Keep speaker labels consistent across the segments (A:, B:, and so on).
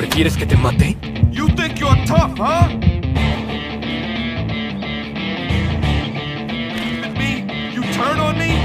A: ¿Prefieres que te mate?
B: You think you're tough, huh? With me, you turn on me?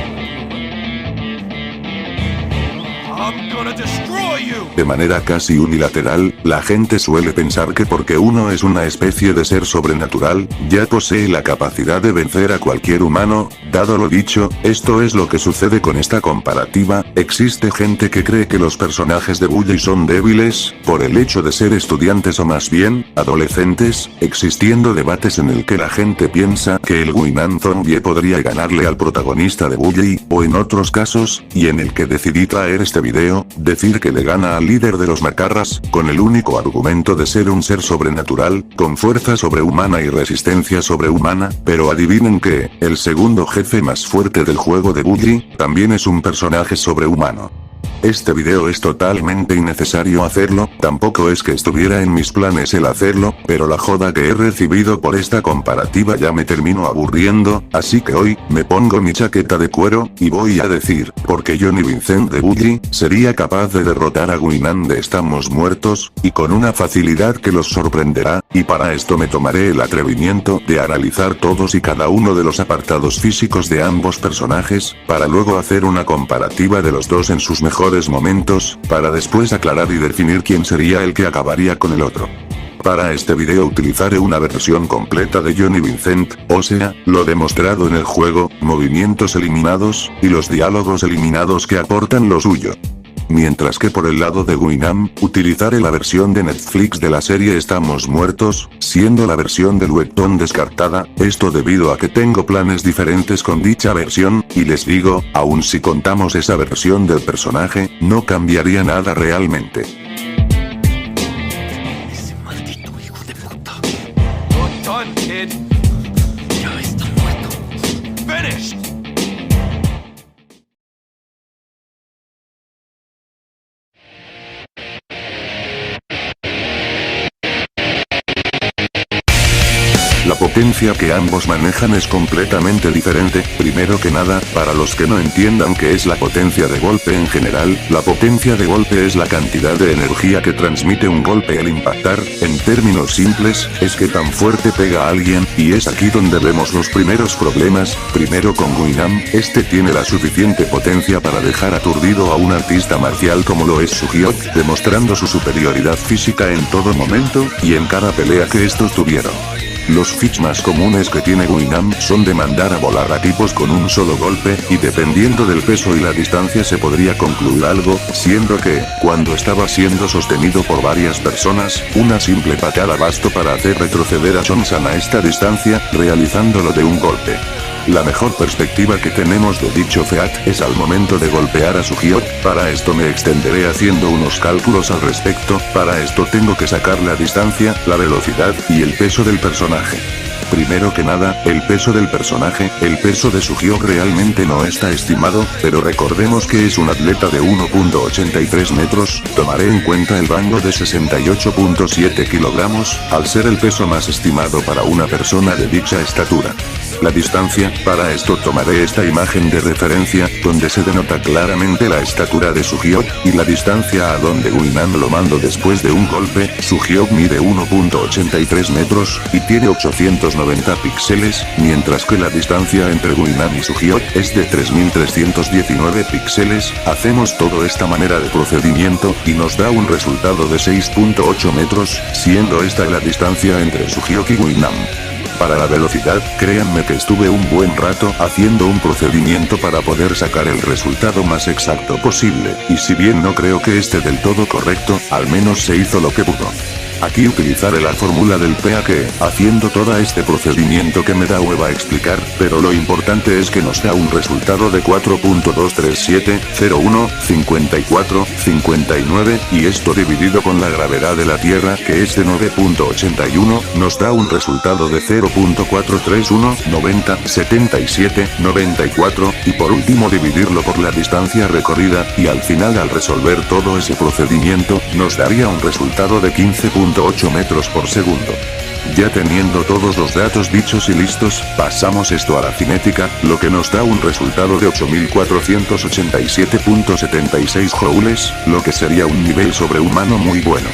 B: I'm gonna destroy you.
C: De manera casi unilateral, la gente suele pensar que porque uno es una especie de ser sobrenatural, ya posee la capacidad de vencer a cualquier humano. Dado lo dicho, esto es lo que sucede con esta comparativa. Existe gente que cree que los personajes de Bully son débiles, por el hecho de ser estudiantes o más bien, adolescentes, existiendo debates en el que la gente piensa que el Guinan Zombie podría ganarle al protagonista de Bully, o en otros casos, y en el que decidí traer este video, decir que le gana al líder de los macarras, con el único argumento de ser un ser sobrenatural, con fuerza sobrehumana y resistencia sobrehumana, pero adivinen que, el segundo jefe más fuerte del juego de Bully, también es un personaje sobrehumano. Este video es totalmente innecesario hacerlo, tampoco es que estuviera en mis planes el hacerlo, pero la joda que he recibido por esta comparativa ya me termino aburriendo, así que hoy, me pongo mi chaqueta de cuero, y voy a decir, porque Johnny Vincent de Bully, sería capaz de derrotar a Guinan de Estamos Muertos, y con una facilidad que los sorprenderá, y para esto me tomaré el atrevimiento de analizar todos y cada uno de los apartados físicos de ambos personajes, para luego hacer una comparativa de los dos en sus mejores momentos, para después aclarar y definir quién sería el que acabaría con el otro. Para este video utilizaré una versión completa de Johnny Vincent, o sea, lo demostrado en el juego, movimientos eliminados, y los diálogos eliminados que aportan lo suyo. Mientras que por el lado de Guinan, utilizaré la versión de Netflix de la serie Estamos Muertos, siendo la versión del webtoon descartada, esto debido a que tengo planes diferentes con dicha versión, y les digo, aun si contamos esa versión del personaje, no cambiaría nada realmente.
A: Ese maldito hijo de puta.
B: You're done, kid.
A: Ya está muerto.
B: Finished.
C: La potencia que ambos manejan es completamente diferente. Primero que nada, para los que no entiendan qué es la potencia de golpe en general, la potencia de golpe es la cantidad de energía que transmite un golpe al impactar. En términos simples, es que tan fuerte pega a alguien, y es aquí donde vemos los primeros problemas. Primero con Guinan, este tiene la suficiente potencia para dejar aturdido a un artista marcial como lo es Sugiok, demostrando su superioridad física en todo momento, y en cada pelea que estos tuvieron. Los feats más comunes que tiene Guinan son de mandar a volar a tipos con un solo golpe, y dependiendo del peso y la distancia se podría concluir algo, siendo que, cuando estaba siendo sostenido por varias personas, una simple patada bastó para hacer retroceder a Sonsan a esta distancia, realizándolo de un golpe. La mejor perspectiva que tenemos de dicho feat es al momento de golpear a Sugiok. Para esto me extenderé haciendo unos cálculos al respecto. Para esto tengo que sacar la distancia, la velocidad y el peso del personaje. Primero que nada, el peso del personaje. El peso de Sugiok realmente no está estimado, pero recordemos que es un atleta de 1.83 metros, tomaré en cuenta el rango de 68.7 kilogramos, al ser el peso más estimado para una persona de dicha estatura. La distancia, para esto tomaré esta imagen de referencia, donde se denota claramente la estatura de Sugiok, y la distancia a donde Guinan lo mando después de un golpe. Sugiok mide 1.83 metros, y tiene 890 píxeles, mientras que la distancia entre Guinan y Sugiok es de 3319 píxeles. Hacemos toda esta manera de procedimiento, y nos da un resultado de 6.8 metros, siendo esta la distancia entre Sugiok y Guinan. Para la velocidad, créanme que estuve un buen rato haciendo un procedimiento para poder sacar el resultado más exacto posible, y si bien no creo que esté del todo correcto, al menos se hizo lo que pudo. Aquí utilizaré la fórmula del PA que, haciendo todo este procedimiento que me da hueva explicar, pero lo importante es que nos da un resultado de 4.237015459, y esto dividido con la gravedad de la Tierra que es de 9.81, nos da un resultado de 0.431907794, y por último dividirlo por la distancia recorrida, y al final al resolver todo ese procedimiento, nos daría un resultado de 15.8 metros por segundo. Ya teniendo todos los datos dichos y listos, pasamos esto a la cinética, lo que nos da un resultado de 8487.76 joules, lo que sería un nivel sobrehumano muy bueno.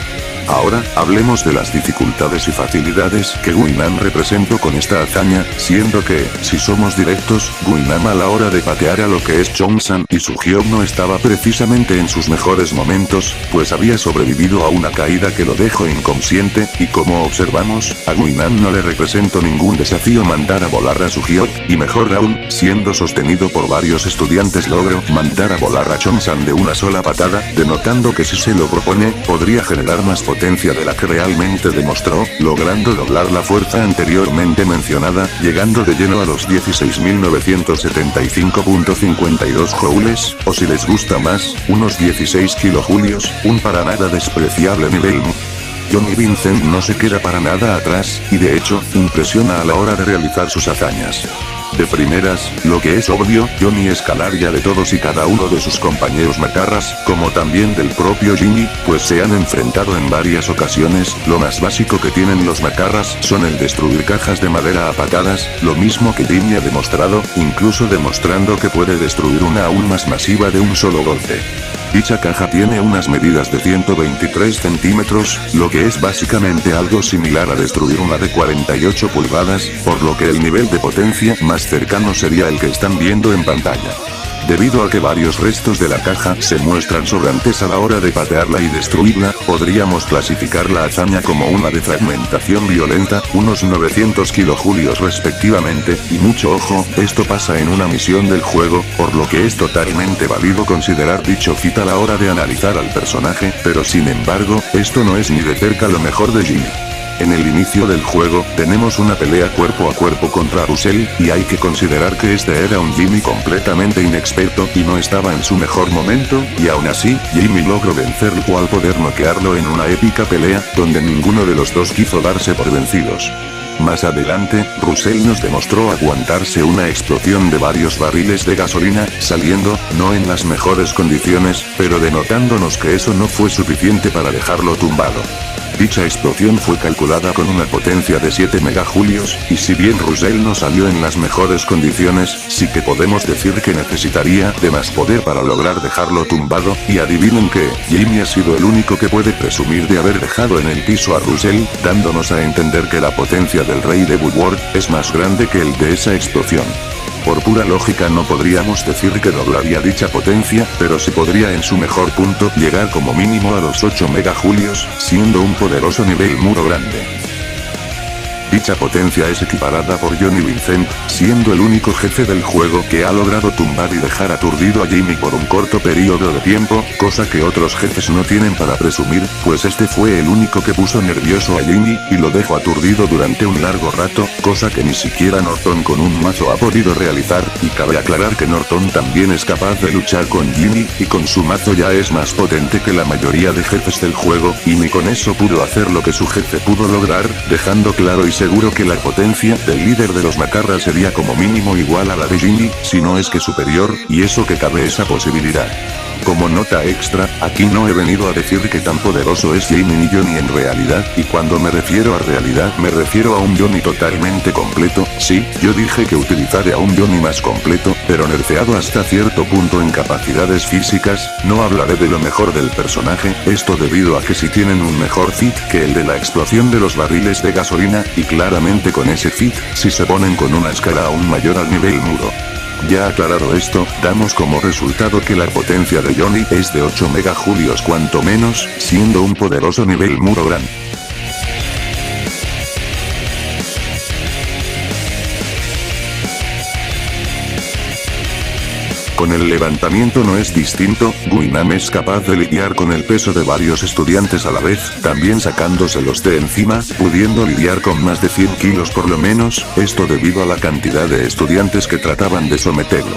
C: Ahora, hablemos de las dificultades y facilidades que Guinan representó con esta hazaña, siendo que, si somos directos, Guinan a la hora de patear a lo que es Chongsan y Suhyok no estaba precisamente en sus mejores momentos, pues había sobrevivido a una caída que lo dejó inconsciente, y como observamos, a Guinan no le representó ningún desafío mandar a volar a Suhyok, y mejor aún, siendo sostenido por varios estudiantes logró mandar a volar a Chongsan de una sola patada, denotando que si se lo propone, podría generar más potencia de la que realmente demostró, logrando doblar la fuerza anteriormente mencionada, llegando de lleno a los 16.975.52 joules, o si les gusta más, unos 16 kilojulios, un para nada despreciable nivel. Johnny Vincent no se queda para nada atrás, y de hecho, impresiona a la hora de realizar sus hazañas. De primeras, lo que es obvio, Johnny escalar ya de todos y cada uno de sus compañeros macarras, como también del propio Jimmy, pues se han enfrentado en varias ocasiones, lo más básico que tienen los macarras son el destruir cajas de madera a patadas, lo mismo que Jimmy ha demostrado, incluso demostrando que puede destruir una aún más masiva de un solo golpe. Dicha caja tiene unas medidas de 123 centímetros, lo que es básicamente algo similar a destruir una de 48 pulgadas, por lo que el nivel de potencia más cercano sería el que están viendo en pantalla. Debido a que varios restos de la caja se muestran sobrantes a la hora de patearla y destruirla, podríamos clasificar la hazaña como una de fragmentación violenta, unos 900 kilojulios respectivamente, y mucho ojo, esto pasa en una misión del juego, por lo que es totalmente válido considerar dicho feat a la hora de analizar al personaje, pero sin embargo, esto no es ni de cerca lo mejor de Jimmy. En el inicio del juego, tenemos una pelea cuerpo a cuerpo contra Russell, y hay que considerar que este era un Jimmy completamente inexperto y no estaba en su mejor momento, y aún así, Jimmy logró vencerlo al poder noquearlo en una épica pelea, donde ninguno de los dos quiso darse por vencidos. Más adelante, Russell nos demostró aguantarse una explosión de varios barriles de gasolina, saliendo, no en las mejores condiciones, pero denotándonos que eso no fue suficiente para dejarlo tumbado. Dicha explosión fue calculada con una potencia de 7 megajulios, y si bien Russell no salió en las mejores condiciones, sí que podemos decir que necesitaría de más poder para lograr dejarlo tumbado, y adivinen que, Jimmy ha sido el único que puede presumir de haber dejado en el piso a Russell, dándonos a entender que la potencia del rey de Woodward es más grande que el de esa explosión. Por pura lógica no podríamos decir que doblaría dicha potencia, pero sí podría en su mejor punto llegar como mínimo a los 8 megajulios, siendo un poderoso nivel muro grande. Dicha potencia es equiparada por Johnny Vincent, siendo el único jefe del juego que ha logrado tumbar y dejar aturdido a Jimmy por un corto periodo de tiempo, cosa que otros jefes no tienen para presumir, pues este fue el único que puso nervioso a Jimmy, y lo dejó aturdido durante un largo rato, cosa que ni siquiera Norton con un mazo ha podido realizar, y cabe aclarar que Norton también es capaz de luchar con Jimmy, y con su mazo ya es más potente que la mayoría de jefes del juego, y ni con eso pudo hacer lo que su jefe pudo lograr, dejando claro y seguro que la potencia del líder de los macarras sería como mínimo igual a la de Jimmy, si no es que superior, y eso que cabe esa posibilidad. Como nota extra, aquí no he venido a decir que tan poderoso es Jamie ni Johnny en realidad, y cuando me refiero a realidad me refiero a un Johnny totalmente completo, sí, yo dije que utilizaré a un Johnny más completo, pero nerfeado hasta cierto punto en capacidades físicas, no hablaré de lo mejor del personaje, esto debido a que si tienen un mejor feat que el de la explosión de los barriles de gasolina, y claramente con ese feat, si se ponen con una escala aún mayor al nivel muro. Ya aclarado esto, damos como resultado que la potencia de Johnny es de 8 megajulios cuanto menos, siendo un poderoso nivel muro gran. Con el levantamiento no es distinto, Guinan es capaz de lidiar con el peso de varios estudiantes a la vez, también sacándoselos de encima, pudiendo lidiar con más de 100 kilos por lo menos, esto debido a la cantidad de estudiantes que trataban de someterlo.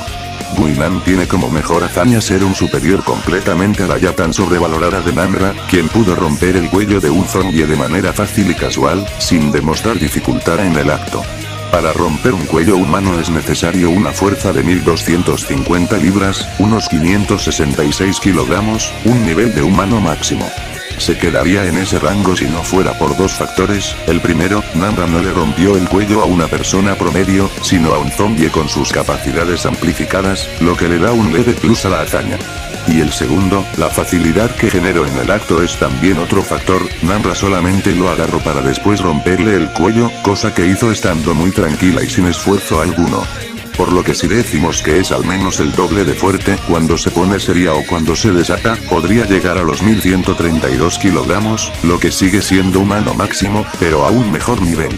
C: Guinan tiene como mejor hazaña ser un superior completamente a la ya tan sobrevalorada de Namra, quien pudo romper el cuello de un zombie de manera fácil y casual, sin demostrar dificultad en el acto. Para romper un cuello humano es necesario una fuerza de 1250 libras, unos 566 kilogramos, un nivel de humano máximo. se quedaría en ese rango si no fuera por dos factores. El primero, Namra no le rompió el cuello a una persona promedio, sino a un zombie con sus capacidades amplificadas, lo que le da un leve plus a la hazaña. Y el segundo, la facilidad que generó en el acto es también otro factor. Namra solamente lo agarró para después romperle el cuello, cosa que hizo estando muy tranquila y sin esfuerzo alguno. Por lo que si decimos que es al menos el doble de fuerte cuando se pone seria o cuando se desata, podría llegar a los 1132 kilogramos, lo que sigue siendo humano máximo, pero a un mejor nivel.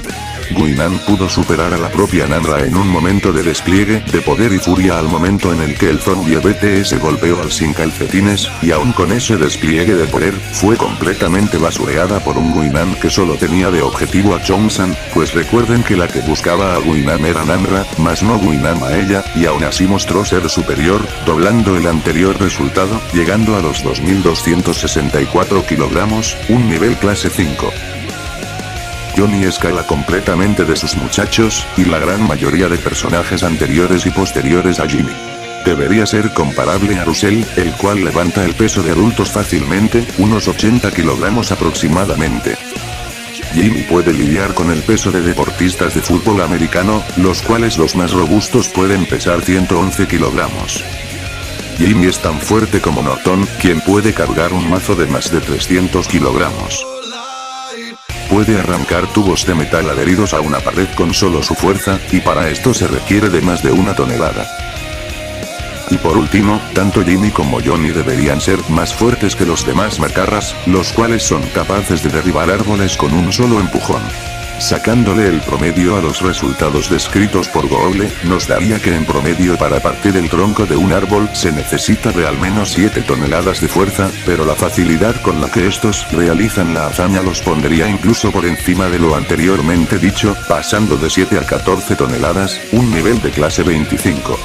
C: Guinan pudo superar a la propia Namra en un momento de despliegue de poder y furia al momento en el que el zombie BTS golpeó al sin calcetines, y aún con ese despliegue de poder, fue completamente basureada por un Guinan que solo tenía de objetivo a Chongsan, pues recuerden que la que buscaba a Guinan era Namra, más no Guinan a ella, y aún así mostró ser superior, doblando el anterior resultado, llegando a los 2264 kilogramos, un nivel clase 5. Johnny escala completamente de sus muchachos, y la gran mayoría de personajes anteriores y posteriores a Jimmy. Debería ser comparable a Russell, el cual levanta el peso de adultos fácilmente, unos 80 kilogramos aproximadamente. Jimmy puede lidiar con el peso de deportistas de fútbol americano, los cuales los más robustos pueden pesar 111 kilogramos. Jimmy es tan fuerte como Norton, quien puede cargar un mazo de más de 300 kilogramos. Puede arrancar tubos de metal adheridos a una pared con solo su fuerza, y para esto se requiere de más de 1 tonelada. Y por último, tanto Jimmy como Johnny deberían ser más fuertes que los demás macarras, los cuales son capaces de derribar árboles con un solo empujón. Sacándole el promedio a los resultados descritos por Google, nos daría que en promedio para partir el tronco de un árbol se necesita de al menos 7 toneladas de fuerza, pero la facilidad con la que estos realizan la hazaña los pondría incluso por encima de lo anteriormente dicho, pasando de 7 a 14 toneladas, un nivel de clase 25.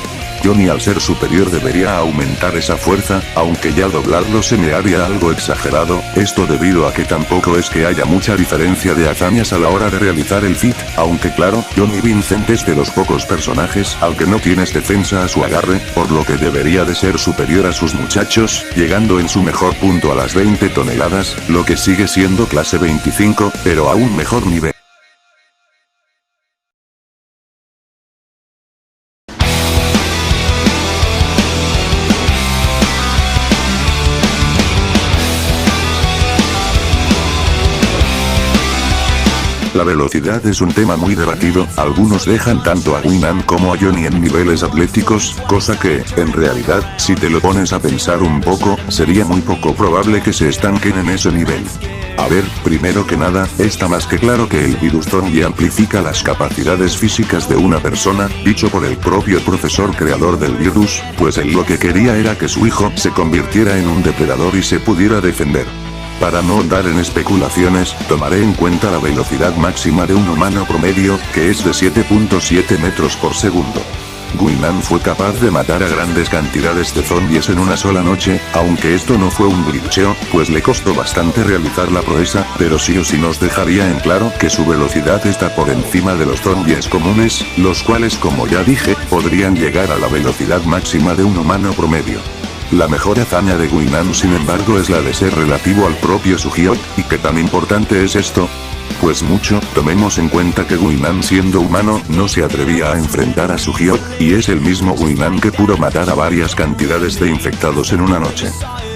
C: Johnny al ser superior debería aumentar esa fuerza, aunque ya doblarlo se me haría algo exagerado, esto debido a que tampoco es que haya mucha diferencia de hazañas a la hora de realizar el feat, aunque claro, Johnny Vincent es de los pocos personajes al que no tienes defensa a su agarre, por lo que debería de ser superior a sus muchachos, llegando en su mejor punto a las 20 toneladas, lo que sigue siendo clase 25, pero a un mejor nivel. La velocidad es un tema muy debatido, algunos dejan tanto a Guinan como a Johnny en niveles atléticos, cosa que, en realidad, si te lo pones a pensar un poco, sería muy poco probable que se estanquen en ese nivel. A ver, primero que nada, está más que claro que el virus zombie amplifica las capacidades físicas de una persona, dicho por el propio profesor creador del virus, pues él lo que quería era que su hijo se convirtiera en un depredador y se pudiera defender. Para no andar en especulaciones, tomaré en cuenta la velocidad máxima de un humano promedio, que es de 7.7 metros por segundo. Guinan fue capaz de matar a grandes cantidades de zombies en una sola noche, aunque esto no fue un glitcheo, pues le costó bastante realizar la proeza, pero sí o sí nos dejaría en claro que su velocidad está por encima de los zombies comunes, los cuales como ya dije, podrían llegar a la velocidad máxima de un humano promedio. La mejor hazaña de Guinan sin embargo es la de ser relativo al propio Suhyok, ¿y qué tan importante es esto? Pues mucho, tomemos en cuenta que Guinan siendo humano no se atrevía a enfrentar a Suhyok, y es el mismo Guinan que pudo matar a varias cantidades de infectados en una noche.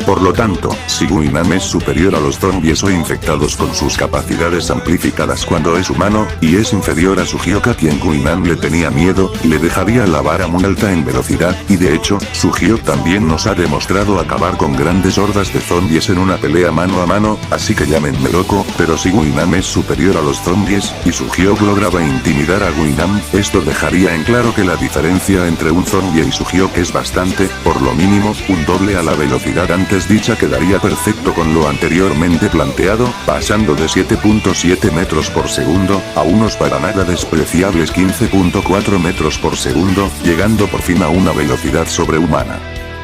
C: Por lo tanto, si Guinan es superior a los zombies o infectados con sus capacidades amplificadas cuando es humano, y es inferior a Suhyok a quien Guinan le tenía miedo, le dejaría la vara muy alta en velocidad, y de hecho, Suhyok también nos ha demostrado acabar con grandes hordas de zombies en una pelea mano a mano, así que llámenme loco, pero si Guinan es superior a los zombies, y Suhyok lograba intimidar a Guinan, esto dejaría en claro que la diferencia entre un zombie y Suhyok es bastante, por lo mínimo, un doble a la velocidad antes dicha quedaría perfecto con lo anteriormente planteado, pasando de 7.7 metros por segundo, a unos para nada despreciables 15.4 metros por segundo, llegando por fin a una velocidad sobrehumana.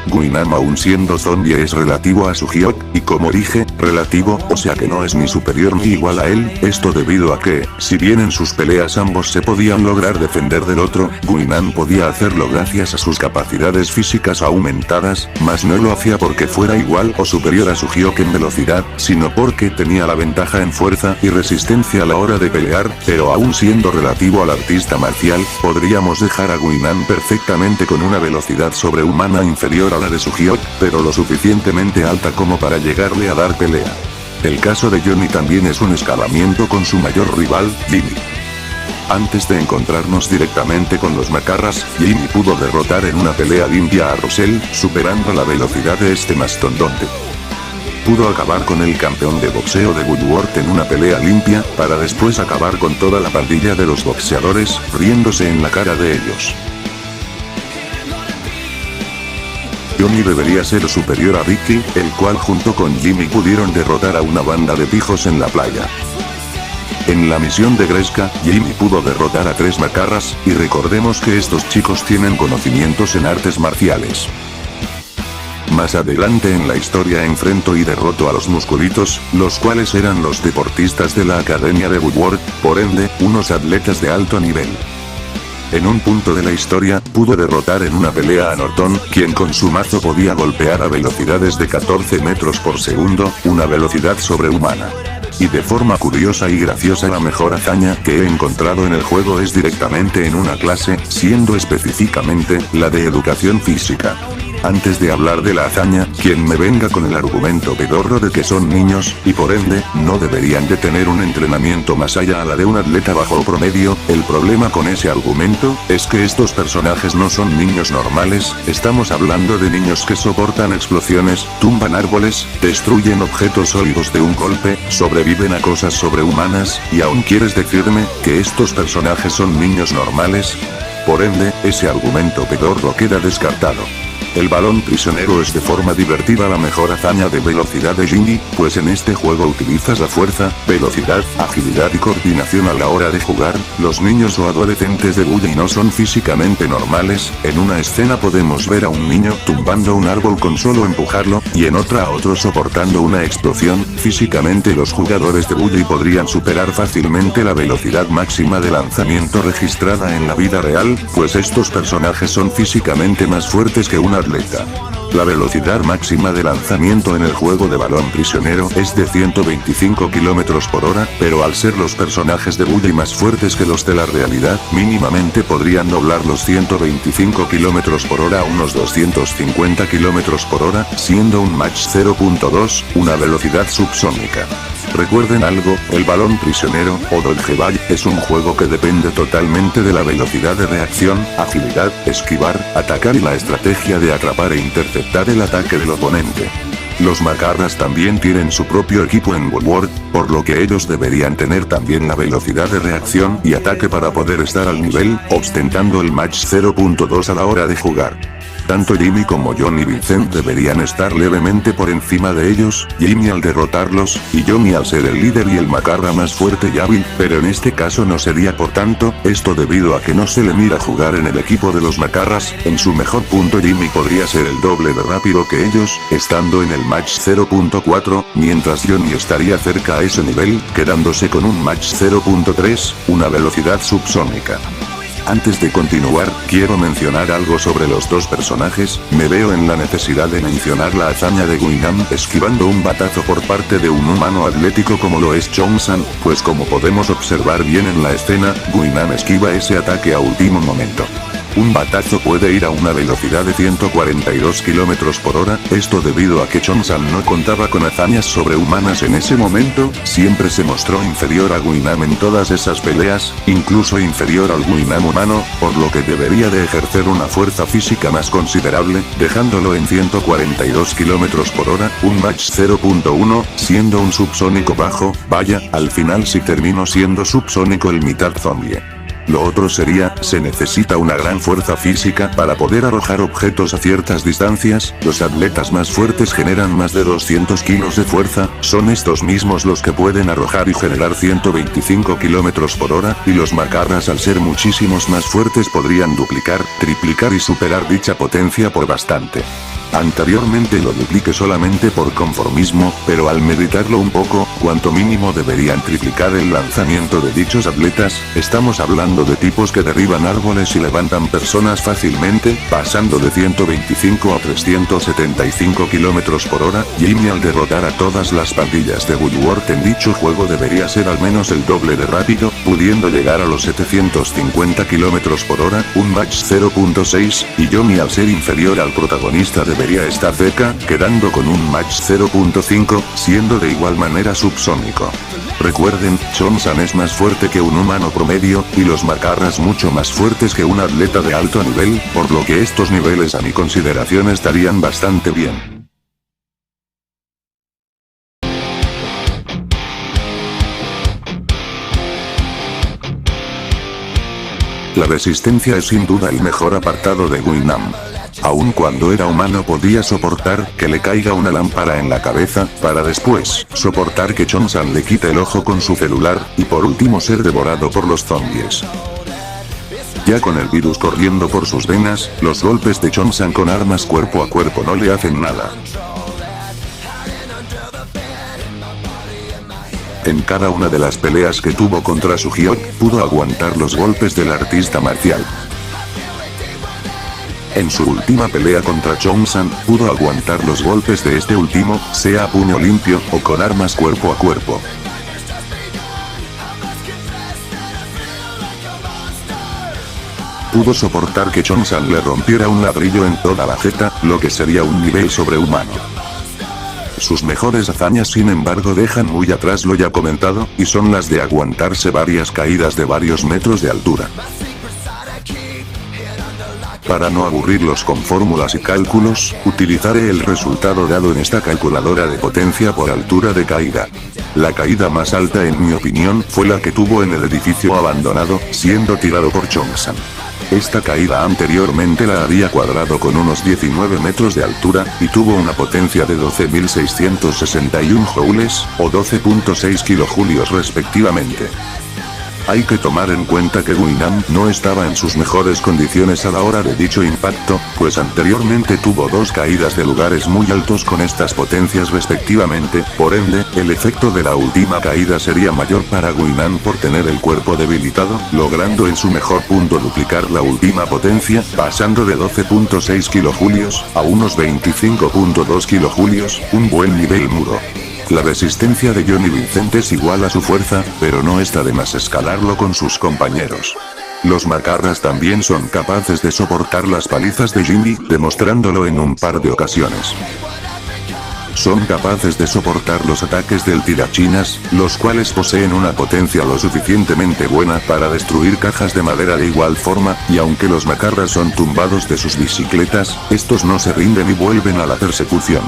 C: Guinan aún siendo zombie es relativo a su Hyuk, y como dije, relativo, o sea que no es ni superior ni igual a él, esto debido a que, si bien en sus peleas ambos se podían lograr defender del otro, Guinan podía hacerlo gracias a sus capacidades físicas aumentadas, mas no lo hacía porque fuera igual o superior a su Hyuk en velocidad, sino porque tenía la ventaja en fuerza y resistencia a la hora de pelear, pero aún siendo relativo al artista marcial, podríamos dejar a Guinan perfectamente con una velocidad sobrehumana inferior a la de su Hyuk, pero lo suficientemente alta como para llegarle a dar pelea. El caso de Johnny también es un escalamiento con su mayor rival, Jimmy. Antes de encontrarnos directamente con los macarras, Jimmy pudo derrotar en una pelea limpia a Russell, superando la velocidad de este mastodonte. Pudo acabar con el campeón de boxeo de Woodward en una pelea limpia, para después acabar con toda la pandilla de los boxeadores, riéndose en la cara de ellos. Johnny debería ser superior a Ricky, el cual junto con Jimmy pudieron derrotar a una banda de pijos en la playa. En la misión de Greska, Jimmy pudo derrotar a 3 macarras, y recordemos que estos chicos tienen conocimientos en artes marciales. Más adelante en la historia enfrento y derroto a los musculitos, los cuales eran los deportistas de la academia de Woodward, por ende, unos atletas de alto nivel. En un punto de la historia, pudo derrotar en una pelea a Norton, quien con su mazo podía golpear a velocidades de 14 metros por segundo, una velocidad sobrehumana. Y de forma curiosa y graciosa, la mejor hazaña que he encontrado en el juego es directamente en una clase, siendo específicamente, la de educación física. Antes de hablar de la hazaña, quien me venga con el argumento pedorro de que son niños, y por ende, no deberían de tener un entrenamiento más allá a la de un atleta bajo promedio, el problema con ese argumento, es que estos personajes no son niños normales, estamos hablando de niños que soportan explosiones, tumban árboles, destruyen objetos sólidos de un golpe, sobreviven a cosas sobrehumanas, y aún quieres decirme, que estos personajes son niños normales. Por ende, ese argumento pedorro queda descartado. El balón prisionero es de forma divertida la mejor hazaña de velocidad de Jimmy, pues en este juego utilizas la fuerza, velocidad, agilidad y coordinación a la hora de jugar. Los niños o adolescentes de Bully no son físicamente normales. En una escena podemos ver a un niño tumbando un árbol con solo empujarlo, y en otra a otro soportando una explosión. Físicamente los jugadores de Bully podrían superar fácilmente la velocidad máxima de lanzamiento registrada en la vida real, pues estos personajes son físicamente más fuertes que un atleta. La velocidad máxima de lanzamiento en el juego de balón prisionero es de 125 km por hora, pero al ser los personajes de Bully más fuertes que los de la realidad, mínimamente podrían doblar los 125 km por hora a unos 250 km por hora, siendo un Mach 0.2, una velocidad subsónica. Recuerden algo, el balón prisionero, o Dodgeball, es un juego que depende totalmente de la velocidad de reacción, agilidad, esquivar, atacar y la estrategia de atrapar e interceptar el ataque del oponente. Los macarras también tienen su propio equipo en Woodward, por lo que ellos deberían tener también la velocidad de reacción y ataque para poder estar al nivel, ostentando el Mach 0.2 a la hora de jugar. Tanto Jimmy como Johnny y Vincent deberían estar levemente por encima de ellos, Jimmy al derrotarlos, y Johnny al ser el líder y el macarra más fuerte y hábil, pero en este caso no sería por tanto, esto debido a que no se le mira jugar en el equipo de los macarras. En su mejor punto Jimmy podría ser el doble de rápido que ellos, estando en el Mach 0.4, mientras Johnny estaría cerca a ese nivel, quedándose con un Mach 0.3, una velocidad subsónica. Antes de continuar, quiero mencionar algo sobre los dos personajes. Me veo en la necesidad de mencionar la hazaña de Guinan esquivando un batazo por parte de un humano atlético como lo es Chong-san, pues como podemos observar bien en la escena, Guinan esquiva ese ataque a último momento. Un batazo puede ir a una velocidad de 142 km por hora, esto debido a que Chong-san no contaba con hazañas sobrehumanas en ese momento, siempre se mostró inferior a Guinan en todas esas peleas, incluso inferior al Guinan humano, por lo que debería de ejercer una fuerza física más considerable, dejándolo en 142 km por hora, un Mach 0.1, siendo un subsónico bajo. Vaya, al final sí terminó siendo subsónico el mitad zombie. Lo otro sería, se necesita una gran fuerza física para poder arrojar objetos a ciertas distancias, los atletas más fuertes generan más de 200 kilos de fuerza, son estos mismos los que pueden arrojar y generar 125 kilómetros por hora, y los macarras al ser muchísimos más fuertes podrían duplicar, triplicar y superar dicha potencia por bastante. Anteriormente lo dupliqué solamente por conformismo, pero al meditarlo un poco, cuanto mínimo deberían triplicar el lanzamiento de dichos atletas, estamos hablando de tipos que derriban árboles y levantan personas fácilmente, pasando de 125 a 375 kilómetros por hora, Jimmy al derrotar a todas las pandillas de Woodward en dicho juego debería ser al menos el doble de rápido, pudiendo llegar a los 750 kilómetros por hora, un Mach 0.6, y Johnny al ser inferior al protagonista debería estar cerca, quedando con un Mach 0.5, siendo de igual manera subsónico. Recuerden, Chong-san es más fuerte que un humano promedio, y los macarras mucho más fuertes que un atleta de alto nivel, por lo que estos niveles a mi consideración estarían bastante bien. La resistencia es sin duda el mejor apartado de Guinam. Aun cuando era humano podía soportar que le caiga una lámpara en la cabeza, para después soportar que Chong-san le quite el ojo con su celular, y por último ser devorado por los zombies. Ya con el virus corriendo por sus venas, los golpes de Chong-san con armas cuerpo a cuerpo no le hacen nada. En cada una de las peleas que tuvo contra Sugiok, pudo aguantar los golpes del artista marcial. En su última pelea contra Chong-san, pudo aguantar los golpes de este último, sea a puño limpio, o con armas cuerpo a cuerpo. Pudo soportar que Chong-san le rompiera un ladrillo en toda la jeta, lo que sería un nivel sobrehumano. Sus mejores hazañas sin embargo dejan muy atrás lo ya comentado, y son las de aguantarse varias caídas de varios metros de altura. Para no aburrirlos con fórmulas y cálculos, utilizaré el resultado dado en esta calculadora de potencia por altura de caída. La caída más alta en mi opinión fue la que tuvo en el edificio abandonado, siendo tirado por Chong-san. Esta caída anteriormente la había cuadrado con unos 19 metros de altura, y tuvo una potencia de 12.661 joules, o 12.6 kilojulios respectivamente. Hay que tomar en cuenta que Guinam no estaba en sus mejores condiciones a la hora de dicho impacto, pues anteriormente tuvo dos caídas de lugares muy altos con estas potencias respectivamente, por ende, el efecto de la última caída sería mayor para Guinam por tener el cuerpo debilitado, logrando en su mejor punto duplicar la última potencia, pasando de 12.6 kilojulios, a unos 25.2 kilojulios, un buen nivel muro. La resistencia de Johnny Vincent es igual a su fuerza, pero no está de más escalarlo con sus compañeros. Los macarras también son capaces de soportar las palizas de Jimmy, demostrándolo en un par de ocasiones. Son capaces de soportar los ataques del tirachinas, los cuales poseen una potencia lo suficientemente buena para destruir cajas de madera de igual forma, y aunque los macarras son tumbados de sus bicicletas, estos no se rinden y vuelven a la persecución.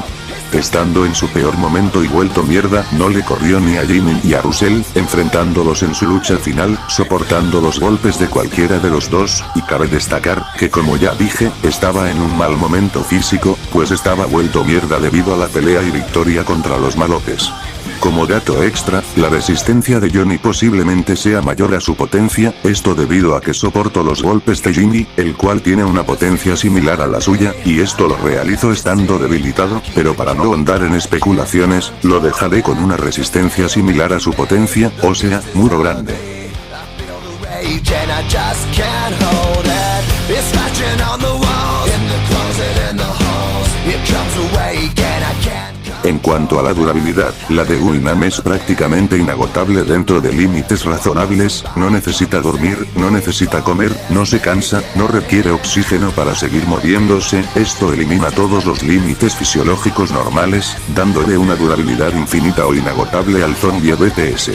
C: Estando en su peor momento y vuelto mierda, no le corrió ni a Jimmy ni a Russell, enfrentándolos en su lucha final, soportando los golpes de cualquiera de los dos, y cabe destacar, que como ya dije, estaba en un mal momento físico, pues estaba vuelto mierda debido a la pelea y victoria contra los malotes. Como dato extra, la resistencia de Johnny posiblemente sea mayor a su potencia, esto debido a que soporto los golpes de Jimmy, el cual tiene una potencia similar a la suya, y esto lo realizo estando debilitado, pero para no andar en especulaciones, lo dejaré con una resistencia similar a su potencia, o sea, muro grande. En cuanto a la durabilidad, la de Guinam es prácticamente inagotable dentro de límites razonables, no necesita dormir, no necesita comer, no se cansa, no requiere oxígeno para seguir moviéndose, esto elimina todos los límites fisiológicos normales, dándole una durabilidad infinita o inagotable al zombie BTS.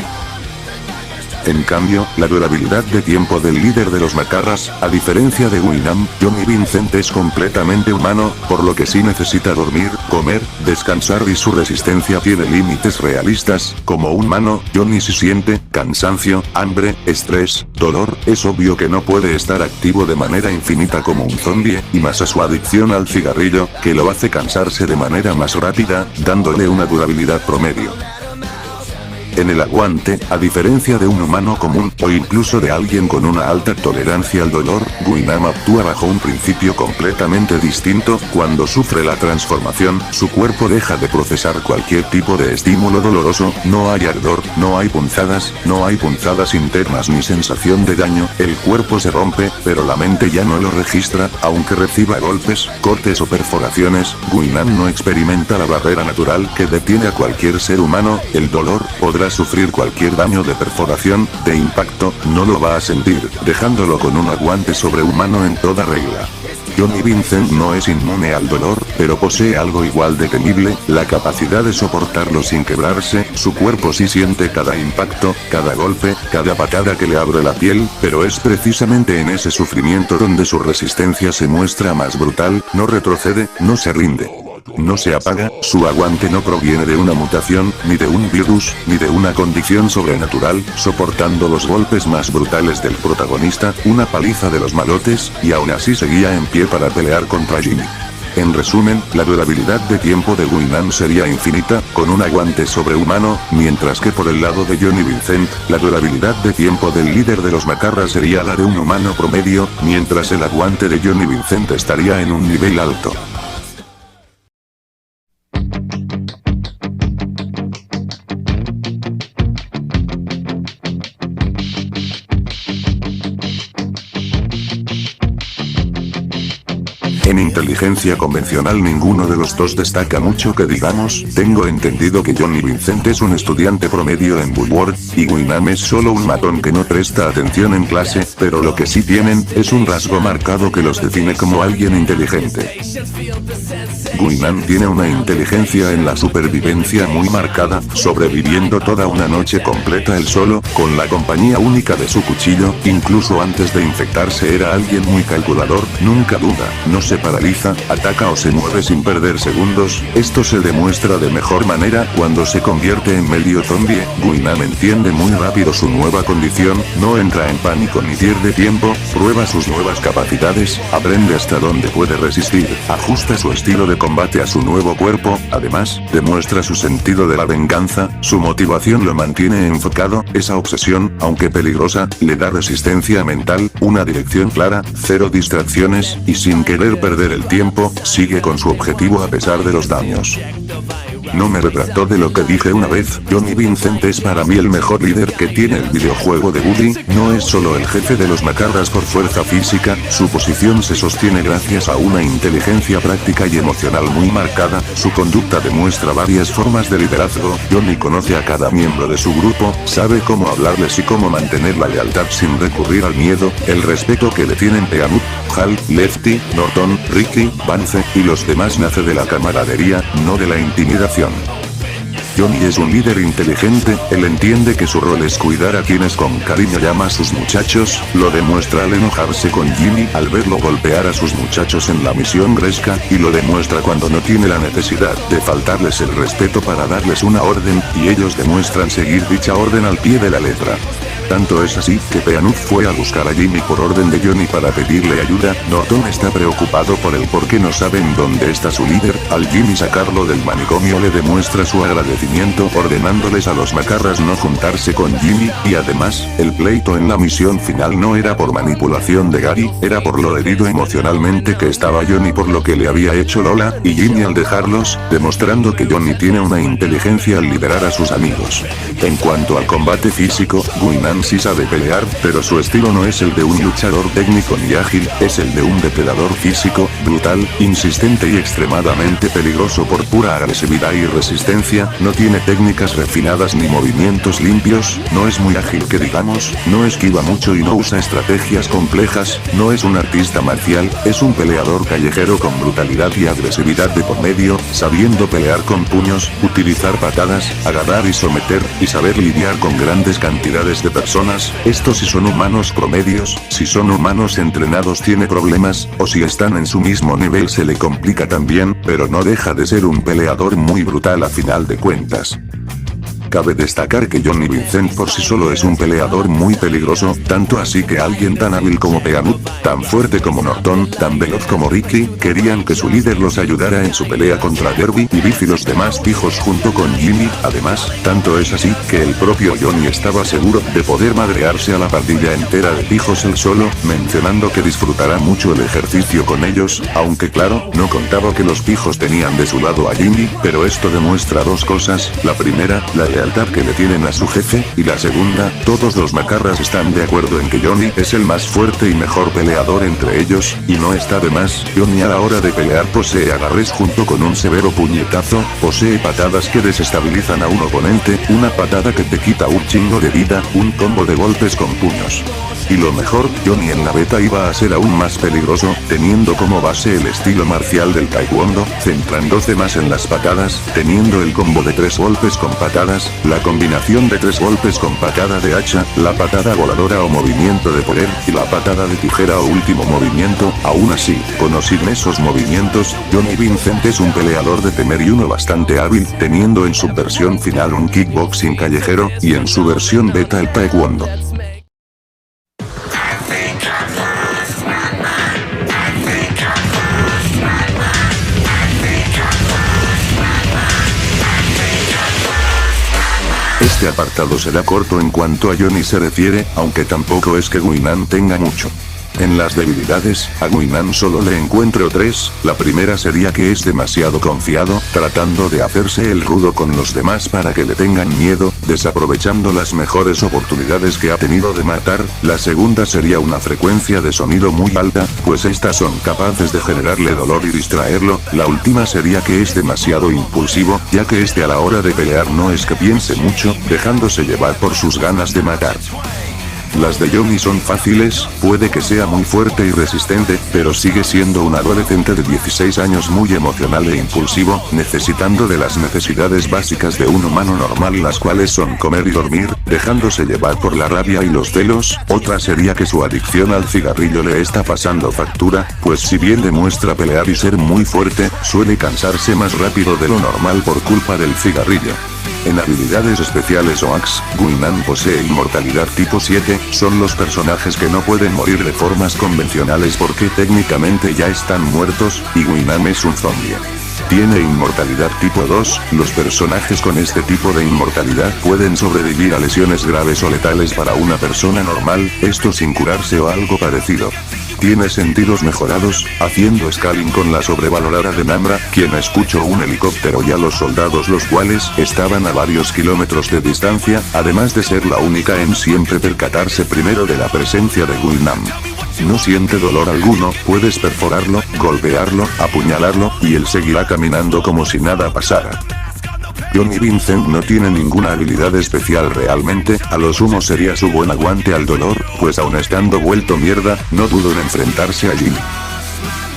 C: En cambio, la durabilidad de tiempo del líder de los macarras, a diferencia de Guinan, Johnny Vincent es completamente humano, por lo que sí necesita dormir, comer, descansar y su resistencia tiene límites realistas. Como humano, Johnny sí siente cansancio, hambre, estrés, dolor. Es obvio que no puede estar activo de manera infinita como un zombie, y más a su adicción al cigarrillo, que lo hace cansarse de manera más rápida, dándole una durabilidad promedio. En el aguante, a diferencia de un humano común, o incluso de alguien con una alta tolerancia al dolor, Guinan actúa bajo un principio completamente distinto. Cuando sufre la transformación, su cuerpo deja de procesar cualquier tipo de estímulo doloroso, no hay ardor, no hay punzadas internas ni sensación de daño, el cuerpo se rompe, pero la mente ya no lo registra, aunque reciba golpes, cortes o perforaciones. Guinan no experimenta la barrera natural que detiene a cualquier ser humano, el dolor. Podrá sufrir cualquier daño de perforación, de impacto, no lo va a sentir, dejándolo con un aguante sobrehumano en toda regla. Johnny Vincent no es inmune al dolor, pero posee algo igual de temible, la capacidad de soportarlo sin quebrarse. Su cuerpo sí siente cada impacto, cada golpe, cada patada que le abre la piel, pero es precisamente en ese sufrimiento donde su resistencia se muestra más brutal, no retrocede, no se rinde. No se apaga, su aguante no proviene de una mutación, ni de un virus, ni de una condición sobrenatural, soportando los golpes más brutales del protagonista, una paliza de los malotes, y aún así seguía en pie para pelear contra Jimmy. En resumen, la durabilidad de tiempo de Guinan sería infinita, con un aguante sobrehumano, mientras que por el lado de Johnny Vincent, la durabilidad de tiempo del líder de los macarras sería la de un humano promedio, mientras el aguante de Johnny Vincent estaría en un nivel alto. En inteligencia convencional ninguno de los dos destaca mucho que digamos. Tengo entendido que Johnny Vincent es un estudiante promedio en Woodward, y Guinan es solo un matón que no presta atención en clase, pero lo que sí tienen, es un rasgo marcado que los define como alguien inteligente. Guinan tiene una inteligencia en la supervivencia muy marcada, sobreviviendo toda una noche completa él solo, con la compañía única de su cuchillo. Incluso antes de infectarse era alguien muy calculador, nunca duda, no se paraliza, ataca o se mueve sin perder segundos. Esto se demuestra de mejor manera cuando se convierte en medio zombie. Guinan entiende muy rápido su nueva condición, no entra en pánico ni pierde tiempo, prueba sus nuevas capacidades, aprende hasta dónde puede resistir, ajusta su estilo de combate a su nuevo cuerpo. Además, demuestra su sentido de la venganza, su motivación lo mantiene enfocado, esa obsesión, aunque peligrosa, le da resistencia mental, una dirección clara, cero distracciones, y sin querer perder el tiempo, sigue con su objetivo a pesar de los daños. No me retracto de lo que dije una vez, Johnny Vincent es para mí el mejor líder que tiene el videojuego de Woody. No es solo el jefe de los macarras por fuerza física, su posición se sostiene gracias a una inteligencia práctica y emocional muy marcada, su conducta demuestra varias formas de liderazgo. Johnny conoce a cada miembro de su grupo, sabe cómo hablarles y cómo mantener la lealtad sin recurrir al miedo. El respeto que le tienen Peanut, Hal, Lefty, Norton, Ricky, Vance, y los demás nace de la camaradería, no de la intimidación. Johnny es un líder inteligente, él entiende que su rol es cuidar a quienes con cariño llama a sus muchachos, lo demuestra al enojarse con Jimmy al verlo golpear a sus muchachos en la misión Gresca, y lo demuestra cuando no tiene la necesidad de faltarles el respeto para darles una orden, y ellos demuestran seguir dicha orden al pie de la letra. Tanto es así, que Peanut fue a buscar a Jimmy por orden de Johnny para pedirle ayuda. Norton está preocupado por él porque no saben dónde está su líder. Al Jimmy sacarlo del manicomio le demuestra su agradecimiento ordenándoles a los macarras no juntarse con Jimmy, y además, el pleito en la misión final no era por manipulación de Gary, era por lo herido emocionalmente que estaba Johnny por lo que le había hecho Lola y Jimmy al dejarlos, demostrando que Johnny tiene una inteligencia al liderar a sus amigos. En cuanto al combate físico, Guinan sí sabe pelear, pero su estilo no es el de un luchador técnico ni ágil, es el de un depredador físico, brutal, insistente y extremadamente peligroso por pura agresividad y resistencia. No tiene técnicas refinadas ni movimientos limpios, no es muy ágil que digamos, no esquiva mucho y no usa estrategias complejas, no es un artista marcial, es un peleador callejero con brutalidad y agresividad de por medio, sabiendo pelear con puños, utilizar patadas, agarrar y someter, y saber lidiar con grandes cantidades de personas. personas, esto si son humanos promedios, si son humanos entrenados tiene problemas, o si están en su mismo nivel se le complica también, pero no deja de ser un peleador muy brutal a final de cuentas. Cabe destacar que Johnny Vincent por sí solo es un peleador muy peligroso, tanto así que alguien tan hábil como Peanut, tan fuerte como Norton, tan veloz como Ricky, querían que su líder los ayudara en su pelea contra Derby y Biff y los demás pijos junto con Jimmy. Además, tanto es así, que el propio Johnny estaba seguro de poder madrearse a la pandilla entera de pijos él solo, mencionando que disfrutará mucho el ejercicio con ellos, aunque claro, no contaba que los pijos tenían de su lado a Jimmy, pero esto demuestra dos cosas, la primera, la lealtad que le tienen a su jefe, y la segunda, todos los macarras están de acuerdo en que Johnny es el más fuerte y mejor peleador entre ellos, y no está de más, Johnny a la hora de pelear posee agarres junto con un severo puñetazo, posee patadas que desestabilizan a un oponente, una patada que te quita un chingo de vida, un combo de golpes con puños. Y lo mejor, Johnny en la beta iba a ser aún más peligroso, teniendo como base el estilo marcial del taekwondo, centrándose más en las patadas, teniendo el combo de 3 golpes con patadas, la combinación de 3 golpes con patada de hacha, la patada voladora o movimiento de poder, y la patada de tijera o último movimiento. Aún así, con o sin esos movimientos, Johnny Vincent es un peleador de temer y uno bastante hábil, teniendo en su versión final un kickboxing callejero, y en su versión beta el taekwondo. Este apartado será corto en cuanto a Johnny se refiere, aunque tampoco es que Guinan tenga mucho. En las debilidades, a Guinan solo le encuentro 3, la primera sería que es demasiado confiado, tratando de hacerse el rudo con los demás para que le tengan miedo, desaprovechando las mejores oportunidades que ha tenido de matar, la segunda sería una frecuencia de sonido muy alta, pues estas son capaces de generarle dolor y distraerlo, la última sería que es demasiado impulsivo, ya que a la hora de pelear no es que piense mucho, dejándose llevar por sus ganas de matar. Las de Johnny son fáciles, puede que sea muy fuerte y resistente, pero sigue siendo un adolescente de 16 años muy emocional e impulsivo, necesitando de las necesidades básicas de un humano normal, las cuales son comer y dormir, dejándose llevar por la rabia y los celos. Otra sería que su adicción al cigarrillo le está pasando factura, pues si bien demuestra pelear y ser muy fuerte, suele cansarse más rápido de lo normal por culpa del cigarrillo. En habilidades especiales o AX, Guinan posee inmortalidad tipo 7, son los personajes que no pueden morir de formas convencionales porque técnicamente ya están muertos, y Guinan es un zombie. Tiene inmortalidad tipo 2, los personajes con este tipo de inmortalidad pueden sobrevivir a lesiones graves o letales para una persona normal, esto sin curarse o algo parecido. Tiene sentidos mejorados, haciendo scaling con la sobrevalorada de Namra, quien escuchó un helicóptero y a los soldados los cuales estaban a varios kilómetros de distancia, además de ser la única en siempre percatarse primero de la presencia de Guinan. No siente dolor alguno, puedes perforarlo, golpearlo, apuñalarlo, y él seguirá caminando como si nada pasara. Johnny Vincent no tiene ninguna habilidad especial realmente, a lo sumo sería su buen aguante al dolor, pues aun estando vuelto mierda, no dudo en enfrentarse a Jimmy.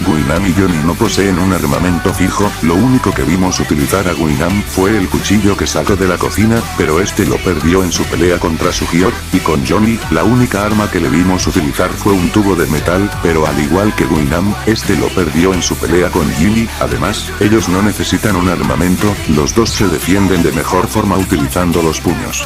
C: Guinan y Johnny no poseen un armamento fijo, lo único que vimos utilizar a Guinan fue el cuchillo que sacó de la cocina, pero este lo perdió en su pelea contra Sugiot, y con Johnny, la única arma que le vimos utilizar fue un tubo de metal, pero al igual que Guinan, este lo perdió en su pelea con Jimmy. Además, ellos no necesitan un armamento, los dos se defienden de mejor forma utilizando los puños.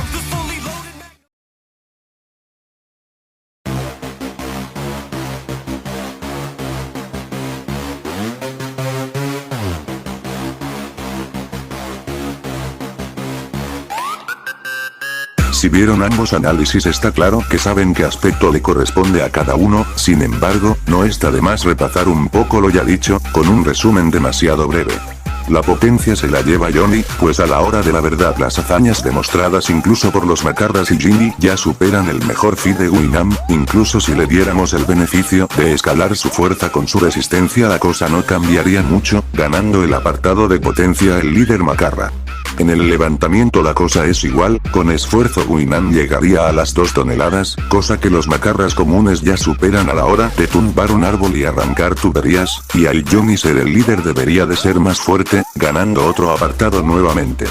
C: Si vieron ambos análisis está claro que saben qué aspecto le corresponde a cada uno, sin embargo, no está de más repasar un poco lo ya dicho, con un resumen demasiado breve. La potencia se la lleva Johnny, pues a la hora de la verdad las hazañas demostradas incluso por los macarras y Jimmy ya superan el mejor feed de Guinan, incluso si le diéramos el beneficio de escalar su fuerza con su resistencia la cosa no cambiaría mucho, ganando el apartado de potencia el líder macarra. En el levantamiento la cosa es igual, con esfuerzo Guinan llegaría a las 2 toneladas, cosa que los macarras comunes ya superan a la hora de tumbar un árbol y arrancar tuberías, y al Johnny ser el líder debería de ser más fuerte, ganando otro apartado nuevamente.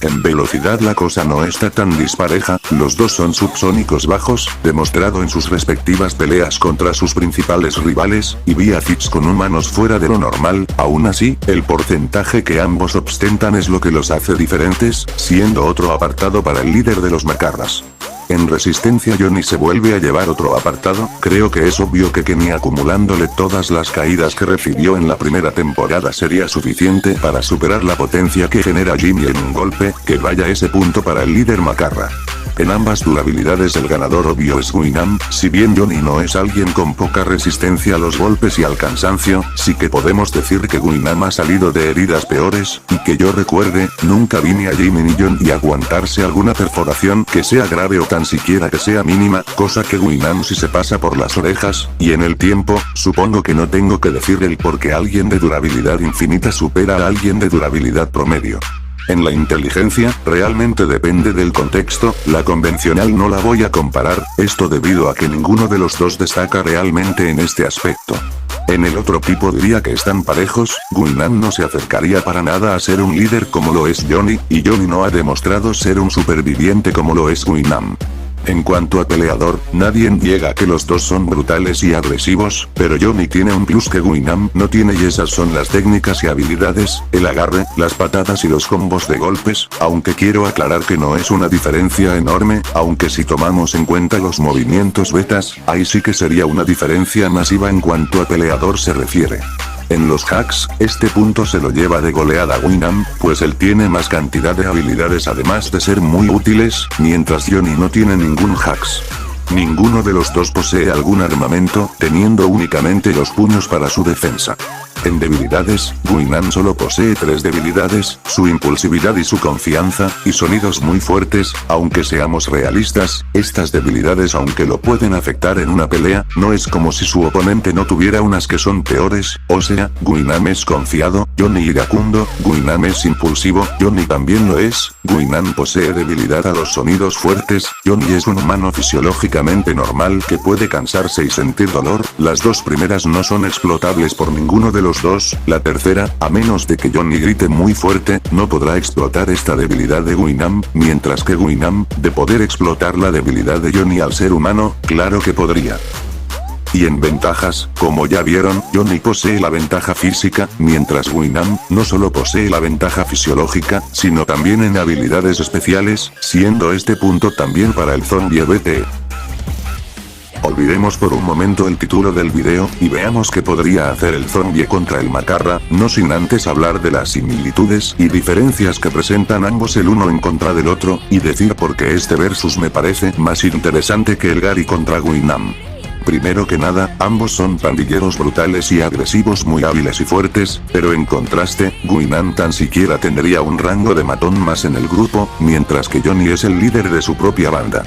C: En velocidad la cosa no está tan dispareja, los dos son subsónicos bajos, demostrado en sus respectivas peleas contra sus principales rivales, y vía Fitz con humanos fuera de lo normal. Aún así, el porcentaje que ambos ostentan es lo que los hace diferentes, siendo otro apartado para el líder de los macarras. En resistencia Johnny se vuelve a llevar otro apartado, creo que es obvio que ni acumulándole todas las caídas que recibió en la primera temporada sería suficiente para superar la potencia que genera Jimmy en un golpe, que vaya ese punto para el líder macarra. En ambas durabilidades el ganador obvio es Guinan, si bien Johnny no es alguien con poca resistencia a los golpes y al cansancio, sí que podemos decir que Guinan ha salido de heridas peores, y que yo recuerde, nunca vi ni a Jimmy ni Johnny aguantarse alguna perforación que sea grave o tan siquiera que sea mínima, cosa que Guinan sí se pasa por las orejas, y en el tiempo, supongo que no tengo que decir el por qué alguien de durabilidad infinita supera a alguien de durabilidad promedio. En la inteligencia, realmente depende del contexto, la convencional no la voy a comparar, esto debido a que ninguno de los dos destaca realmente en este aspecto. En el otro tipo diría que están parejos, Guinan no se acercaría para nada a ser un líder como lo es Johnny, y Johnny no ha demostrado ser un superviviente como lo es Guinan. En cuanto a peleador, nadie niega que los dos son brutales y agresivos, pero Johnny tiene un plus que Guinan no tiene y esas son las técnicas y habilidades, el agarre, las patadas y los combos de golpes, aunque quiero aclarar que no es una diferencia enorme, aunque si tomamos en cuenta los movimientos betas, ahí sí que sería una diferencia masiva en cuanto a peleador se refiere. En los hacks, este punto se lo lleva de goleada Guinan, pues él tiene más cantidad de habilidades además de ser muy útiles, mientras Johnny no tiene ningún hacks. Ninguno de los dos posee algún armamento, teniendo únicamente los puños para su defensa. En debilidades, Guinan solo posee 3 debilidades, su impulsividad y su confianza, y sonidos muy fuertes, aunque seamos realistas, estas debilidades aunque lo pueden afectar en una pelea, no es como si su oponente no tuviera unas que son peores, o sea, Guinan es confiado, Johnny iracundo, Guinan es impulsivo, Johnny también lo es, Guinan posee debilidad a los sonidos fuertes, Johnny es un humano fisiológicamente normal que puede cansarse y sentir dolor, las dos primeras no son explotables por ninguno de los dos, la tercera, a menos de que Johnny grite muy fuerte, no podrá explotar esta debilidad de Guinan, mientras que Guinan, de poder explotar la debilidad de Johnny al ser humano, claro que podría. Y en ventajas, como ya vieron, Johnny posee la ventaja física, mientras Guinan no solo posee la ventaja fisiológica, sino también en habilidades especiales, siendo este punto también para el zombie BT. Olvidemos por un momento el título del video, y veamos qué podría hacer el zombie contra el macarra, no sin antes hablar de las similitudes y diferencias que presentan ambos el uno en contra del otro, y decir por qué este versus me parece más interesante que el Gary contra Guinan. Primero que nada, ambos son pandilleros brutales y agresivos muy hábiles y fuertes, pero en contraste, Guinan tan siquiera tendría un rango de matón más en el grupo, mientras que Johnny es el líder de su propia banda.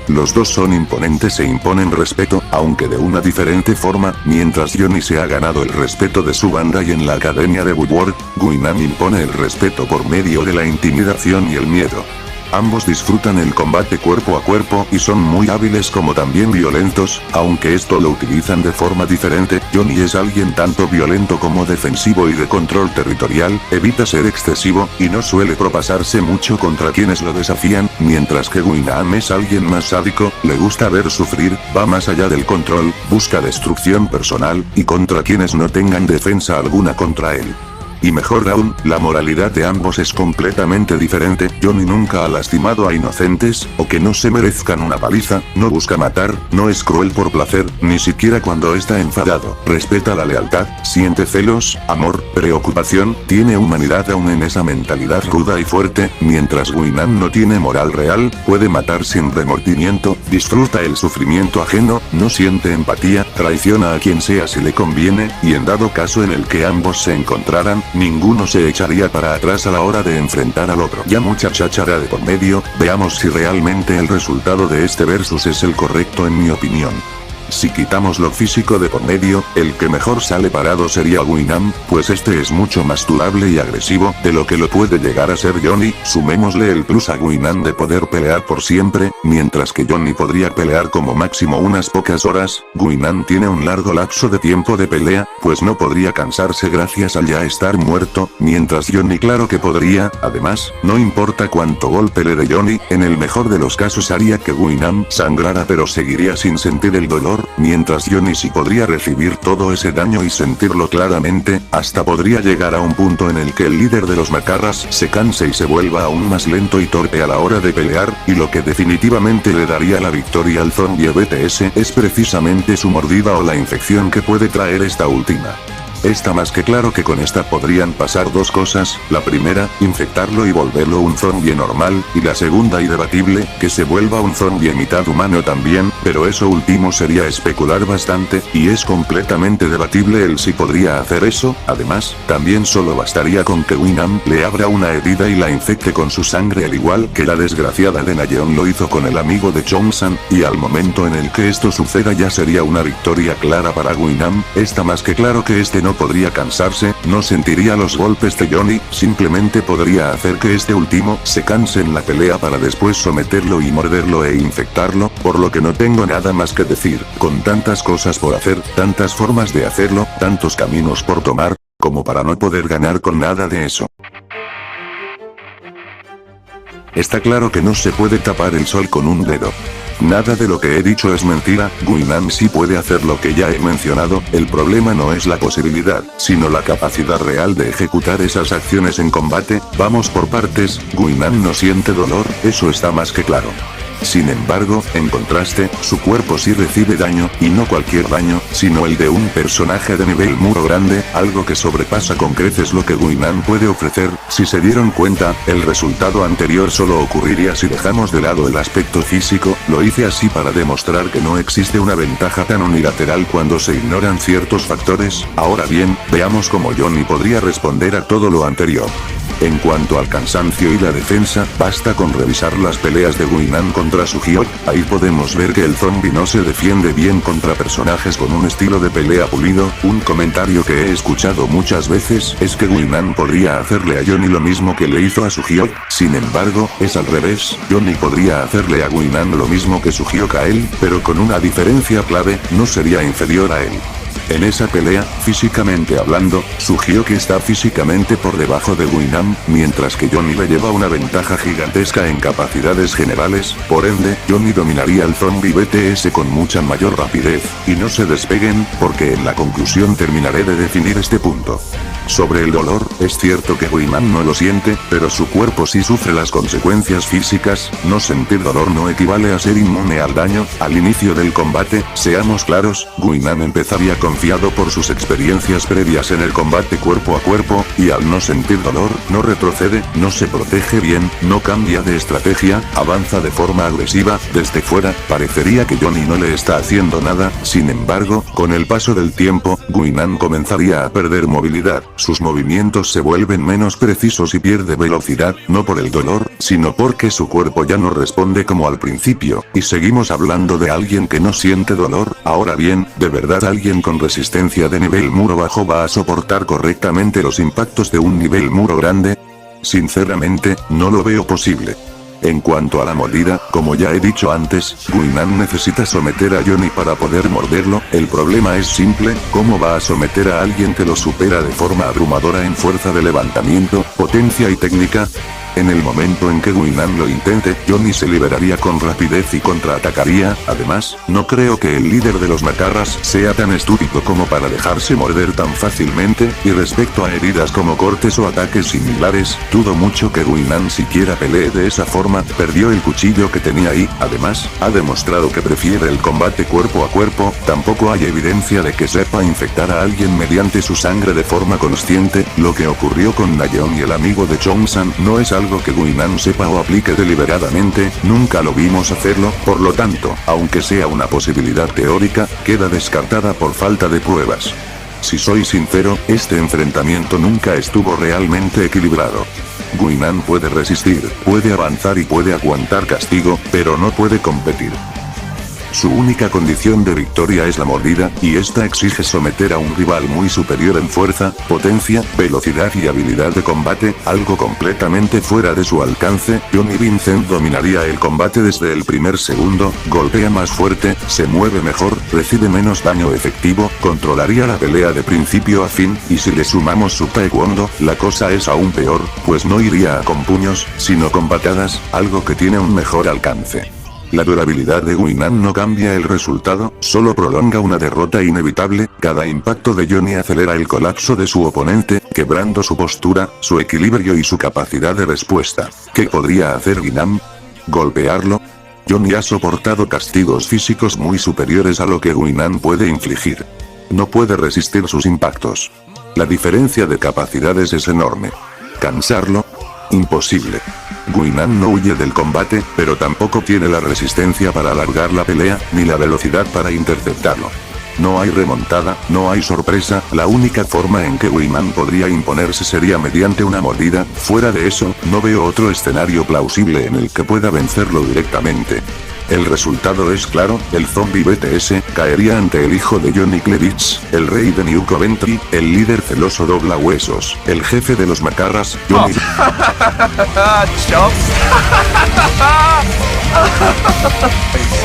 C: Los dos son imponentes e imponen respeto, aunque de una diferente forma, mientras Johnny se ha ganado el respeto de su banda y en la academia de Woodward, Guinan impone el respeto por medio de la intimidación y el miedo. Ambos disfrutan el combate cuerpo a cuerpo y son muy hábiles como también violentos, aunque esto lo utilizan de forma diferente. Johnny es alguien tanto violento como defensivo y de control territorial, evita ser excesivo, y no suele propasarse mucho contra quienes lo desafían, mientras que Guinan es alguien más sádico, le gusta ver sufrir, va más allá del control, busca destrucción personal, y contra quienes no tengan defensa alguna contra él. Y mejor aún, la moralidad de ambos es completamente diferente. Johnny nunca ha lastimado a inocentes, o que no se merezcan una paliza, no busca matar, no es cruel por placer, ni siquiera cuando está enfadado, respeta la lealtad, siente celos, amor, preocupación, tiene humanidad aún en esa mentalidad ruda y fuerte, mientras Guinan no tiene moral real, puede matar sin remordimiento, disfruta el sufrimiento ajeno, no siente empatía, traiciona a quien sea si le conviene, y en dado caso en el que ambos se encontraran, ninguno se echaría para atrás a la hora de enfrentar al otro. Ya mucha cháchara de por medio, veamos si realmente el resultado de este versus es el correcto en mi opinión. Si quitamos lo físico de por medio, el que mejor sale parado sería Guinan, pues este es mucho más durable y agresivo de lo que lo puede llegar a ser Johnny. Sumémosle el plus a Guinan de poder pelear por siempre, mientras que Johnny podría pelear como máximo unas pocas horas. Guinan tiene un largo lapso de tiempo de pelea, pues no podría cansarse gracias al ya estar muerto, mientras Johnny claro que podría. Además, no importa cuánto golpe le dé Johnny, en el mejor de los casos haría que Guinan sangrara pero seguiría sin sentir el dolor, mientras Johnny sí podría recibir todo ese daño y sentirlo claramente. Hasta podría llegar a un punto en el que el líder de los macarras se canse y se vuelva aún más lento y torpe a la hora de pelear, y lo que definitivamente le daría la victoria al zombie BTS es precisamente su mordida o la infección que puede traer esta última. Está más que claro que con esta podrían pasar dos cosas, la primera, infectarlo y volverlo un zombie normal, y la segunda y debatible, que se vuelva un zombie mitad humano también, pero eso último sería especular bastante, y es completamente debatible el si podría hacer eso. Además, también solo bastaría con que Guinan le abra una herida y la infecte con su sangre al igual que la desgraciada de Nayeon lo hizo con el amigo de Chongsan, y al momento en el que esto suceda ya sería una victoria clara para Guinan. Está más que claro que este no podría cansarse, no sentiría los golpes de Johnny, simplemente podría hacer que este último se canse en la pelea para después someterlo y morderlo e infectarlo, por lo que no tengo nada más que decir. Con tantas cosas por hacer, tantas formas de hacerlo, tantos caminos por tomar, como para no poder ganar con nada de eso. Está claro que no se puede tapar el sol con un dedo. Nada de lo que he dicho es mentira, Guinan sí puede hacer lo que ya he mencionado, el problema no es la posibilidad, sino la capacidad real de ejecutar esas acciones en combate. Vamos por partes, Guinan no siente dolor, eso está más que claro. Sin embargo, en contraste, su cuerpo sí recibe daño, y no cualquier daño, sino el de un personaje de nivel muro grande, algo que sobrepasa con creces lo que Guinan puede ofrecer. Si se dieron cuenta, el resultado anterior solo ocurriría si dejamos de lado el aspecto físico, lo hice así para demostrar que no existe una ventaja tan unilateral cuando se ignoran ciertos factores. Ahora bien, veamos cómo Johnny podría responder a todo lo anterior. En cuanto al cansancio y la defensa, basta con revisar las peleas de Guinan contra Suhyok, ahí podemos ver que el zombie no se defiende bien contra personajes con un estilo de pelea pulido. Un comentario que he escuchado muchas veces es que Guinan podría hacerle a Johnny lo mismo que le hizo a Suhyok, sin embargo, es al revés, Johnny podría hacerle a Guinan lo mismo que Suhyok a él, pero con una diferencia clave, no sería inferior a él. En esa pelea, físicamente hablando, Suhyok está físicamente por debajo de Guinan, mientras que Johnny le lleva una ventaja gigantesca en capacidades generales, por ende, Johnny dominaría al zombie BTS con mucha mayor rapidez, y no se despeguen, porque en la conclusión terminaré de definir este punto. Sobre el dolor, es cierto que Guinan no lo siente, pero su cuerpo sí sufre las consecuencias físicas. No sentir dolor no equivale a ser inmune al daño. Al inicio del combate, seamos claros, Guinan empezaría confiado por sus experiencias previas en el combate cuerpo a cuerpo, y al no sentir dolor, no retrocede, no se protege bien, no cambia de estrategia, avanza de forma agresiva. Desde fuera, parecería que Johnny no le está haciendo nada. Sin embargo, con el paso del tiempo, Guinan comenzaría a perder movilidad. Sus movimientos se vuelven menos precisos y pierde velocidad, no por el dolor, sino porque su cuerpo ya no responde como al principio, y seguimos hablando de alguien que no siente dolor. Ahora bien, ¿de verdad alguien con resistencia de nivel muro bajo va a soportar correctamente los impactos de un nivel muro grande? Sinceramente, no lo veo posible. En cuanto a la mordida, como ya he dicho antes, Guinan necesita someter a Johnny para poder morderlo. El problema es simple, ¿cómo va a someter a alguien que lo supera de forma abrumadora en fuerza de levantamiento, potencia y técnica? En el momento en que Guinan lo intente, Johnny se liberaría con rapidez y contraatacaría. Además, no creo que el líder de los macarras sea tan estúpido como para dejarse morder tan fácilmente, y respecto a heridas como cortes o ataques similares, dudo mucho que Guinan siquiera pelee de esa forma. Perdió el cuchillo que tenía ahí. Además, ha demostrado que prefiere el combate cuerpo a cuerpo. Tampoco hay evidencia de que sepa infectar a alguien mediante su sangre de forma consciente. Lo que ocurrió con Nayeon y el amigo de Chongsan no es algo que Guinan sepa o aplique deliberadamente, nunca lo vimos hacerlo. Por lo tanto, aunque sea una posibilidad teórica, queda descartada por falta de pruebas. Si soy sincero, este enfrentamiento nunca estuvo realmente equilibrado. Guinan puede resistir, puede avanzar y puede aguantar castigo, pero no puede competir. Su única condición de victoria es la mordida, y esta exige someter a un rival muy superior en fuerza, potencia, velocidad y habilidad de combate, algo completamente fuera de su alcance. Johnny Vincent dominaría el combate desde el primer segundo, golpea más fuerte, se mueve mejor, recibe menos daño efectivo, controlaría la pelea de principio a fin, y si le sumamos su taekwondo, la cosa es aún peor, pues no iría con puños, sino con patadas, algo que tiene un mejor alcance. La durabilidad de Guinan no cambia el resultado, solo prolonga una derrota inevitable. Cada impacto de Johnny acelera el colapso de su oponente, quebrando su postura, su equilibrio y su capacidad de respuesta. ¿Qué podría hacer Guinan? ¿Golpearlo? Johnny ha soportado castigos físicos muy superiores a lo que Guinan puede infligir. No puede resistir sus impactos. La diferencia de capacidades es enorme. ¿Cansarlo? Imposible. Guinan no huye del combate, pero tampoco tiene la resistencia para alargar la pelea, ni la velocidad para interceptarlo. No hay remontada, no hay sorpresa, la única forma en que Guinan podría imponerse sería mediante una mordida. Fuera de eso, no veo otro escenario plausible en el que pueda vencerlo directamente. El resultado es claro, el zombie BTS caería ante el hijo de Johnny Clevich, el rey de New Coventry, el líder celoso dobla huesos, el jefe de los macarras, Johnny...
B: Chumps.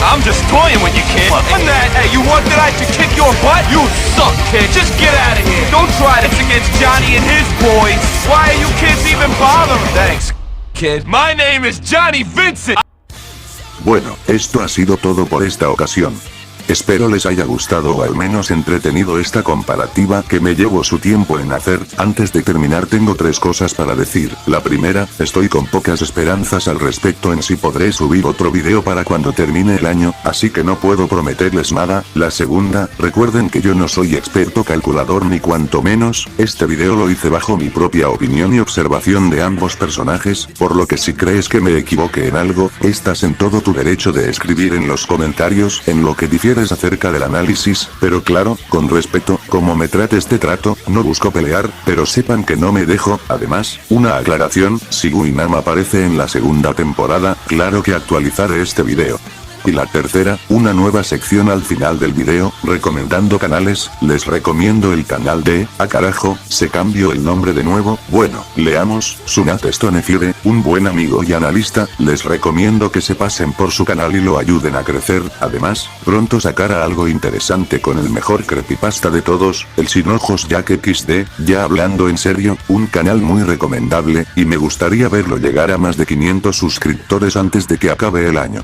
B: I'm just toying with you, kid. And that, hey, you want that I should kick your butt? You suck, kid. Just get out of here. Don't try this against Johnny and his boys. Why are you kids even bothering? Thanks, kid. My name is Johnny Vincent.
C: Bueno, esto ha sido todo por esta ocasión. Espero les haya gustado o al menos entretenido esta comparativa que me llevo su tiempo en hacer. Antes de terminar tengo 3 cosas para decir. La primera, estoy con pocas esperanzas al respecto en si podré subir otro video para cuando termine el año, así que no puedo prometerles nada. La segunda, recuerden que yo no soy experto calculador ni cuanto menos, este video lo hice bajo mi propia opinión y observación de ambos personajes, por lo que si crees que me equivoqué en algo, estás en todo tu derecho de escribir en los comentarios en lo que difiere acerca del análisis, pero claro, con respeto, como me trates te trato, no busco pelear, pero sepan que no me dejo. Además, una aclaración, si Guinan aparece en la segunda temporada, claro que actualizaré este video. Y la tercera, una nueva sección al final del video, recomendando canales. Les recomiendo el canal de, carajo, se cambió el nombre de nuevo. Bueno, leamos, Sunat Stonefire, un buen amigo y analista, les recomiendo que se pasen por su canal y lo ayuden a crecer. Además, pronto sacará algo interesante con el mejor creepypasta de todos, el Sin Ojos Jack XD, ya hablando en serio, un canal muy recomendable, y me gustaría verlo llegar a más de 500 suscriptores antes de que acabe el año.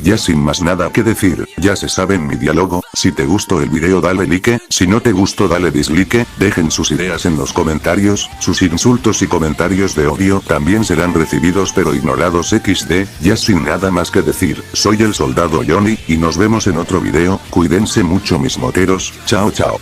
C: Ya sin más nada que decir, ya se saben mi diálogo, si te gustó el video dale like, si no te gustó dale dislike, dejen sus ideas en los comentarios, sus insultos y comentarios de odio también serán recibidos pero ignorados XD, ya sin nada más que decir, soy el soldado Johnny, y nos vemos en otro video, cuídense mucho mis moteros, chao chao.